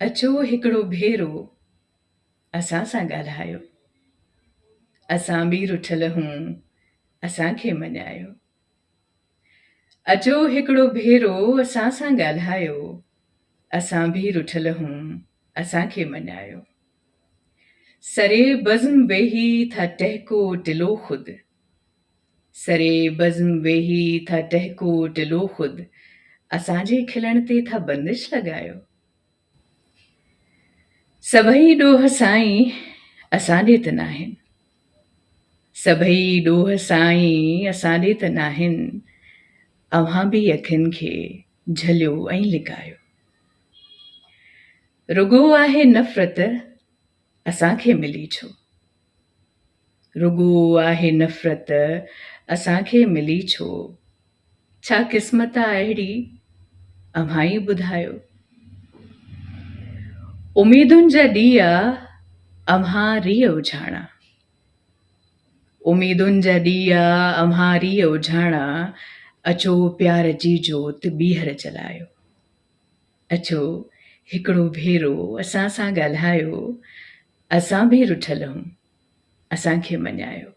अचो हिकिड़ो भेरो असां सां ॻाल्हायो, असां बि रुठल हूं असांखे मञायो। अचो हिकिड़ो भेरो असां सां ॻाल्हायो, असां बि रुठल हूं असांखे मञायो। सरे बज़्म वेही था टहिको टिलो ख़ुदि, सरे बज़्म वेही था टहिको टिलो ख़ुदि, असांजे खिलण ते था बंदिश लॻायो। सभई ॾोह साईं असां ॾे त नाहिनि, सभई ॾोह साईं असां ॾे त नाहिनि, अव्हां बि अखियुनि खे झलियो ऐं लिकायो। रुॻो आहे नफ़रत असांखे मिली छो, रुॻो आहे नफ़रत असांखे मिली छो, छा क़िस्मत आहे अहिड़ी अव्हां ई ॿुधायो। उमेदुनि जा ॾीआ अव्हां रीह उझाणा, उमेदुनि जा ॾीआ अव्हां रीह उझाणा, अचो प्यार जी जोत ॿीहर जलायो। अचो हिकिड़ो भेरो असां सां ॻाल्हायो, असां बि रुठल हूं असांखे मञायो।